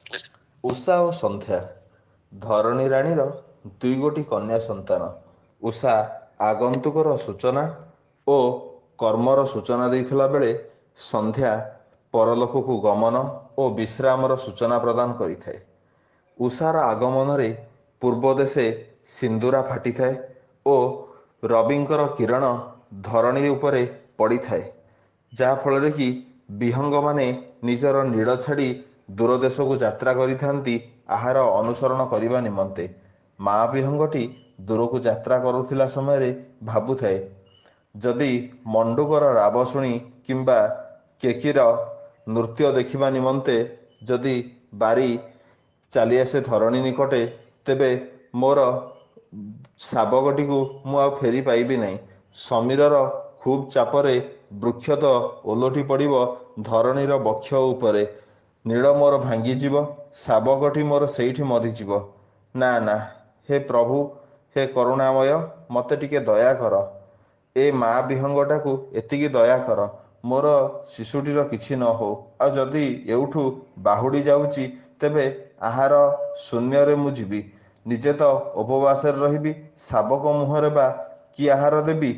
ଉଷା ଓ ସନ୍ଧ୍ୟା ଧରଣୀ ରାଣୀର ଦୁଇ ଗୋଟି କନ୍ୟା ସନ୍ତାନ। ଉଷା ଆଗନ୍ତୁକର ସୂଚନା ଓ କର୍ମର ସୂଚନା ଦେଇଥିଲା ବେଳେ ସନ୍ଧ୍ୟା ପରଲୋକକୁ ଗମନ ଓ ବିଶ୍ରାମର ସୂଚନା ପ୍ରଦାନ କରିଥାଏ। ଉଷାର ଆଗମନରେ ପୂର୍ବ ଦେଶେ ସିନ୍ଦୁରା ଫାଟିଥାଏ ଓ ରବିଙ୍କର କିରଣ ଧରଣୀ ଉପରେ ପଡ଼ିଥାଏ, ଯାହାଫଳରେ କି ବିହଙ୍ଗମାନେ ନିଜର ନୀଡ଼ ଛାଡ଼ି ଦୂର ଦେଶକୁ ଯାତ୍ରା କରିଥାନ୍ତି ଆହାର ଅନୁସରଣ କରିବା ନିମନ୍ତେ। ମା ବିହଙ୍ଗଟି ଦୂରକୁ ଯାତ୍ରା କରୁଥିଲା ସମୟରେ ଭାବୁଥାଏ, ଯଦି ମଣ୍ଡୁକର ରାବ ଶୁଣି କିମ୍ବା କେକିର ନୃତ୍ୟ ଦେଖିବା ନିମନ୍ତେ ଯଦି ବାରି ଚାଲିଆସେ ଧରଣୀ ନିକଟେ, ତେବେ ମୋର ଶାବକଟିକୁ ମୁଁ ଆଉ ଫେରି ପାଇବି ନାହିଁ। ସମୀରର ଖୁବ୍ ଚାପରେ ବୃକ୍ଷ ତ ଓଲଟି ପଡ଼ିବ ଧରଣୀର ବକ୍ଷ ଉପରେ। ନୀଡ଼ ମୋର ଭାଙ୍ଗିଯିବ, ଶାବକଟି ମୋର ସେଇଠି ମରିଯିବ। ନା ନା, ହେ ପ୍ରଭୁ, ହେ କରୁଣାମୟ, ମୋତେ ଟିକେ ଦୟା କର। ଏ ମା ବିହଙ୍ଗଟାକୁ ଏତିକି ଦୟା କର, ମୋର ଶିଶୁଟିର କିଛି ନ ହଉ। ଆଉ ଯଦି ଏଉଠୁ ବାହୁଡ଼ି ଯାଉଛି, ତେବେ ଆହାର ଶୂନ୍ୟରେ ମୁଁ ଯିବି। ନିଜେ ତ ଉପବାସରେ ରହିବି, ଶାବକ ମୁହଁରେ ବା କି ଆହାର ଦେବି?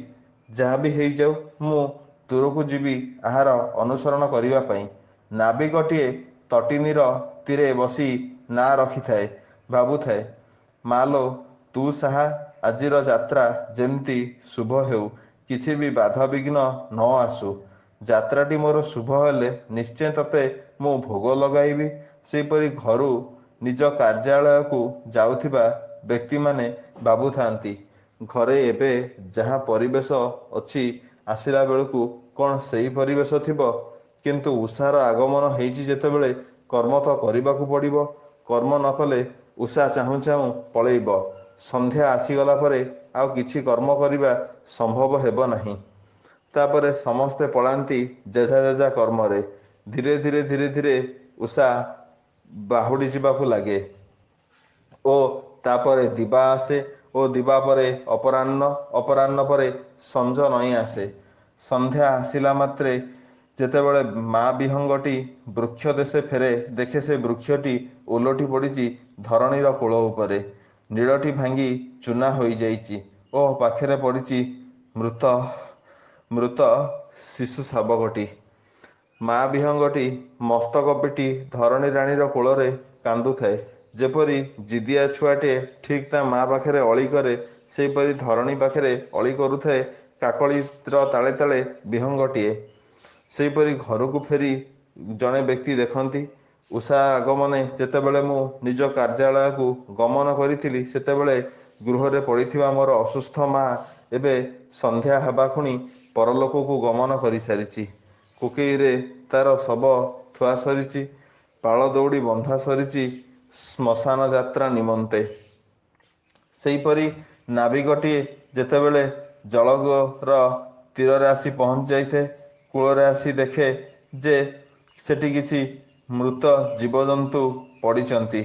ଯାହା ବି ହେଇଯାଉ, ମୁଁ ଦୂରକୁ ଯିବି ଆହାର ଅନୁସରଣ କରିବା ପାଇଁ। ନାବିକଟିଏ ତଟିନୀର ତୀରେ ବସି ନାଁ ରଖିଥାଏ, ଭାବୁଥାଏ, ମାଲୋ ତୁ ସାହା, ଆଜିର ଯାତ୍ରା ଯେମିତି ଶୁଭ ହେଉ, କିଛି ବି ବାଧାବିଘ୍ନ ନ ଆସୁ। ଯାତ୍ରାଟି ମୋର ଶୁଭ ହେଲେ ନିଶ୍ଚୟ ତତେ ମୁଁ ଭୋଗ ଲଗାଇବି। ସେହିପରି ଘରୁ ନିଜ କାର୍ଯ୍ୟାଳୟକୁ ଯାଉଥିବା ବ୍ୟକ୍ତିମାନେ ଭାବୁଥାନ୍ତି, ଘରେ ଏବେ ଯାହା ପରିବେଶ ଅଛି, ଆସିଲା ବେଳକୁ କ'ଣ ସେହି ପରିବେଶ ଥିବ? କିନ୍ତୁ ଉଷାର ଆଗମନ ହେଇଛି ଯେତେବେଳେ କର୍ମ ତ କରିବାକୁ ପଡ଼ିବ। କର୍ମ ନ କଲେ ଉଷା ଚାହୁଁ ଚାହୁଁ ପଳେଇବ। ସନ୍ଧ୍ୟା ଆସିଗଲା ପରେ ଆଉ କିଛି କର୍ମ କରିବା ସମ୍ଭବ ହେବ ନାହିଁ। ତାପରେ ସମସ୍ତେ ପଳାନ୍ତି ଯେଝା ଯେଝା କର୍ମରେ। ଧୀରେ ଧୀରେ ଧୀରେ ଧୀରେ ଉଷା ବାହୁଡ଼ି ଯିବାକୁ ଲାଗେ ଓ ତାପରେ ଦିବା ଆସେ ଓ ଦିବା ପରେ ଅପରାହ୍ନ, ଅପରାହ୍ନ ପରେ ସଞ୍ଜ ନଇଁ ଆସେ। ସନ୍ଧ୍ୟା ଆସିଲା ମାତ୍ରେ ଯେତେବେଳେ ମା ବିହଙ୍ଗଟି ବୃକ୍ଷ ଦେଶେ ଫେରେ, ଦେଖେ ସେ ବୃକ୍ଷଟି ଓଲଟି ପଡ଼ିଛି ଧରଣୀର କୂଳ ଉପରେ। ନୀଡ଼ଟି ଭାଙ୍ଗି ଚୂନା ହୋଇଯାଇଛି ଓ ପାଖରେ ପଡ଼ିଛି ମୃତ ଶିଶୁ ଶାବକଟି। ମା ବିହଙ୍ଗଟି ମସ୍ତକ ପିଟି ଧରଣୀ ରାଣୀର କୋଳରେ କାନ୍ଦୁଥାଏ। ଯେପରି ଜିଦିଆ ଛୁଆଟିଏ ଠିକ୍ ତା ମା ପାଖରେ ଅଳି କରେ, ସେହିପରି ଧରଣୀ ପାଖରେ ଅଳି କରୁଥାଏ କାକଳିର ତାଳେ ତାଳେ ବିହଙ୍ଗଟିଏ। ସେହିପରି ଘରକୁ ଫେରି ଜଣେ ବ୍ୟକ୍ତି ଦେଖନ୍ତି, ଉଷା ଆଗମନେ ଯେତେବେଳେ ମୁଁ ନିଜ କାର୍ଯ୍ୟାଳୟକୁ ଗମନ କରିଥିଲି, ସେତେବେଳେ ଗୃହରେ ପଡ଼ିଥିବା ମୋର ଅସୁସ୍ଥ ମା ଏବେ ସନ୍ଧ୍ୟା ହେବା କ୍ଷଣି ପରଲୋକକୁ ଗମନ କରିସାରିଛି। କୋକେଇରେ ତାର ଶବ ଥୁଆ ସରିଛି, ପାଳ ଦଉଡ଼ି ବନ୍ଧା ସରିଛି ଶ୍ମଶାନ ଯାତ୍ରା ନିମନ୍ତେ। ସେହିପରି ନାବିକଟିଏ ଯେତେବେଳେ ଜଳର ତୀରରେ ଆସି ପହଞ୍ଚି ଯାଇଥାଏ, କୂଳରେ ଆସି ଦେଖେ ଯେ ସେଠି କିଛି ମୃତ ଜୀବଜନ୍ତୁ ପଡ଼ିଛନ୍ତି।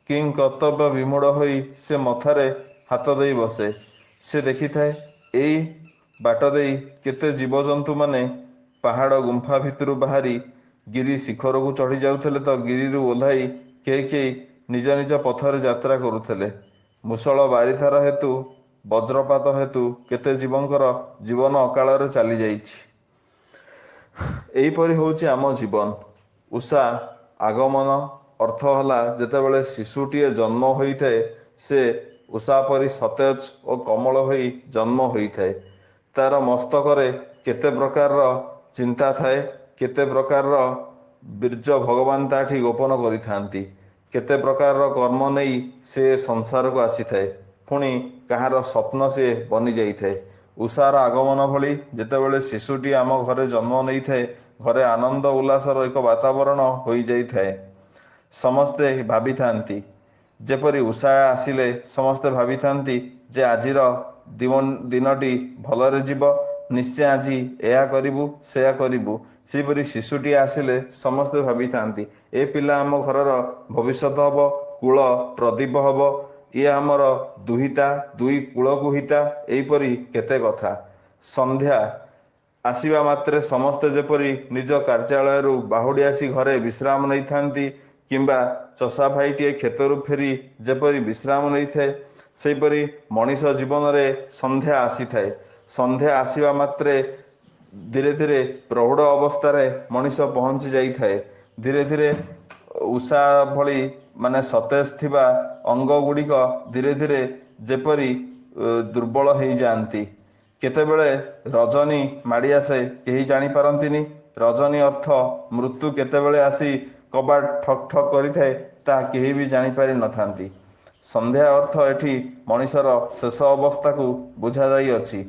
କିଂ କର୍ତ୍ତବ୍ୟ ବିମୂଢ଼ ହୋଇ ସେ ମଥାରେ ହାତ ଦେଇ ବସେ। ସେ ଦେଖିଥାଏ, ଏଇ ବାଟ ଦେଇ କେତେ ଜୀବଜନ୍ତୁମାନେ ପାହାଡ଼ ଗୁମ୍ଫା ଭିତରୁ ବାହାରି ଗିରି ଶିଖରକୁ ଚଢ଼ି ଯାଉଥିଲେ ତ ଗିରିରୁ ଓହ୍ଲାଇ କେହି କେହି ନିଜ ନିଜ ପଥରେ ଯାତ୍ରା କରୁଥିଲେ। ମୂଷଳ ବାରିଧାରା ହେତୁ, ବଜ୍ରପାତ ହେତୁ କେତେ ଜୀବଙ୍କର ଜୀବନ ଅକାଳରେ ଚାଲିଯାଇଛି। ଏହିପରି ହେଉଛି ଆମ ଜୀବନ। ଉଷା ଆଗମନ ଅର୍ଥ ହେଲା, ଯେତେବେଳେ ଶିଶୁଟିଏ ଜନ୍ମ ହୋଇଥାଏ, ସେ ଉଷା ପରି ସତେଜ ଓ କୋମଳ ହୋଇ ଜନ୍ମ ହୋଇଥାଏ। ତାର ମସ୍ତକରେ କେତେ ପ୍ରକାରର ଚିନ୍ତା ଥାଏ, କେତେ ପ୍ରକାରର ବୀର୍ଯ୍ୟ ଭଗବାନ ତାଠି ଗୋପନ କରିଥାନ୍ତି। କେତେ ପ୍ରକାରର କର୍ମ ନେଇ ସେ ସଂସାରକୁ ଆସିଥାଏ, ପୁଣି କାହାର ସ୍ୱପ୍ନ ସେ ବନିଯାଇଥାଏ। ଉଷାର ଆଗମନ ଭଳି ଯେତେବେଳେ ଶିଶୁଟି ଆମ ଘରେ ଜନ୍ମ ନେଇଥାଏ, ଘରେ ଆନନ୍ଦ ଉଲ୍ଲାସର ଏକ ବାତାବରଣ ହୋଇଯାଇଥାଏ। ସମସ୍ତେ ଭାବିଥାନ୍ତି, ଯେପରି ଉଷା ଆସିଲେ ସମସ୍ତେ ଭାବିଥାନ୍ତି ଯେ ଆଜିର ଦିନଟି ଭଲରେ ଯିବ, ନିଶ୍ଚୟ ଆଜି ଏହା କରିବୁ ସେୟା କରିବୁ। ସେହିପରି ଶିଶୁଟିଏ ଆସିଲେ ସମସ୍ତେ ଭାବିଥାନ୍ତି, ଏ ପିଲା ଆମ ଘରର ଭବିଷ୍ୟତ ହେବ, କୁଳ ପ୍ରଦୀପ ହେବ, ଇଏ ଆମର ଦୁହିତା, ଦୁଇ କୂଳକୁ ହିତା, ଏହିପରି କେତେ କଥା। ସନ୍ଧ୍ୟା ଆସିବା ମାତ୍ରେ ସମସ୍ତେ ଯେପରି ନିଜ କାର୍ଯ୍ୟାଳୟରୁ ବାହୁଡ଼ି ଆସି ଘରେ ବିଶ୍ରାମ ନେଇଥାନ୍ତି, କିମ୍ବା ଚଷା ଭାଇଟିଏ କ୍ଷେତରୁ ଫେରି ଯେପରି ବିଶ୍ରାମ ନେଇଥାଏ, ସେହିପରି ମଣିଷ ଜୀବନରେ ସନ୍ଧ୍ୟା ଆସିଥାଏ। ସନ୍ଧ୍ୟା ଆସିବା ମାତ୍ରେ ଧୀରେ ଧୀରେ ପ୍ରୌଢ଼ ଅବସ୍ଥାରେ ମଣିଷ ପହଞ୍ଚି ଯାଇଥାଏ। ଧୀରେ ଧୀରେ ଉଷା ଭଳି ସତେଜ ଥିବା ଅଙ୍ଗ ଗୁଡ଼ିକ ଧୀରେ ଧୀରେ ଯେପରି ଦୁର୍ବଳ ହେଇଯାଆନ୍ତି। କେତେବେଳେ ରଜନୀ ମାଡ଼ି ଆସେ, କେହି ଜାଣିପାରନ୍ତିନି। ରଜନୀ ଅର୍ଥ ମୃତ୍ୟୁ କେତେବେଳେ ଆସି କବାଟ ଠକ୍ ଠକ୍ କରିଥାଏ, ତାହା କେହି ବି ଜାଣିପାରିନଥାନ୍ତି। ସନ୍ଧ୍ୟା ଅର୍ଥ ଏଠି ମଣିଷର ଶେଷ ଅବସ୍ଥାକୁ ବୁଝାଯାଇଅଛି।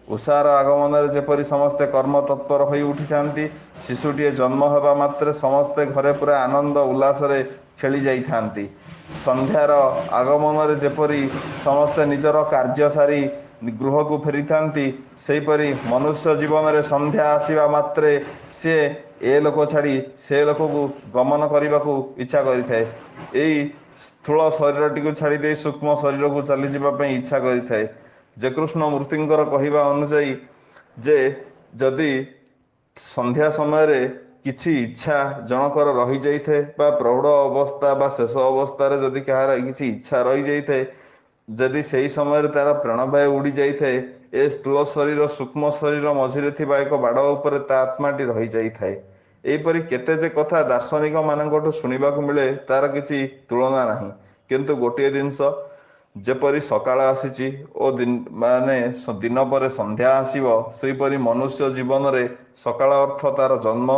ଉଷାର ଆଗମନରେ ଯେପରି ସମସ୍ତେ କର୍ମତତ୍ପର ହୋଇ ଉଠିଥାନ୍ତି, ଶିଶୁଟିଏ ଜନ୍ମ ହେବା ମାତ୍ରେ ସମସ୍ତେ ଘରେ ପୁରା ଆନନ୍ଦ ଉଲ୍ଲାସରେ ଖେଳି ଯାଇଥାନ୍ତି। ସନ୍ଧ୍ୟାର ଆଗମନରେ ଯେପରି ସମସ୍ତେ ନିଜର କାର୍ଯ୍ୟ ସାରି ଗୃହକୁ ଫେରିଥାନ୍ତି, ସେହିପରି ମନୁଷ୍ୟ ଜୀବନରେ ସନ୍ଧ୍ୟା ଆସିବା ମାତ୍ରେ ସିଏ ଏ ଲୋକ ଛାଡ଼ି ସେ ଲୋକକୁ ଗମନ କରିବାକୁ ଇଚ୍ଛା କରିଥାଏ। ଏଇ ସ୍ଥୂଳ ଶରୀରଟିକୁ ଛାଡ଼ି ଦେଇ ସୂକ୍ଷ୍ମ ଶରୀରକୁ ଚାଲିଯିବା ପାଇଁ ଇଚ୍ଛା କରିଥାଏ। ଯେ କୃଷ୍ଣ ମୂର୍ତ୍ତିଙ୍କର କହିବା ଅନୁଯାୟୀ ଯେ ଯଦି ସନ୍ଧ୍ୟା ସମୟରେ କିଛି ଇଚ୍ଛା ଜଣକର ରହିଯାଇଥାଏ ବା ପ୍ରୌଢ଼ ଅବସ୍ଥା ବା ଶେଷ ଅବସ୍ଥାରେ ଯଦି କାହାର କିଛି ଇଚ୍ଛା ରହିଯାଇଥାଏ, ଯଦି ସେହି ସମୟରେ ତାର ପ୍ରାଣବାୟୁ ଉଡ଼ି ଯାଇଥାଏ, ଏ ସ୍ଥୂଳ ଶରୀର ସୂକ୍ଷ୍ମ ଶରୀର ମଝିରେ ଥିବା ଏକ ବାଡ଼ ଉପରେ ତା ଆତ୍ମାଟି ରହିଯାଇଥାଏ। ଏହିପରି କେତେ ଯେ କଥା ଦାର୍ଶନିକ ମାନଙ୍କଠୁ ଶୁଣିବାକୁ ମିଳେ, ତାର କିଛି ତୁଳନା ନାହିଁ। କିନ୍ତୁ ଗୋଟିଏ ଜିନିଷ, ଯେପରି ସକାଳ ଆସିଛି ଓ ଦିନ ପରେ ସନ୍ଧ୍ୟା ଆସିବ, ସେହିପରି ମନୁଷ୍ୟ ଜୀବନରେ ସକାଳ ଅର୍ଥ ତାର ଜନ୍ମ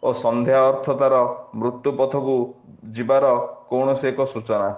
ଓ ସନ୍ଧ୍ୟା ଅର୍ଥ ତାର ମୃତ୍ୟୁ ପଥକୁ ଯିବାର କୌଣସି ଏକ ସୂଚନା।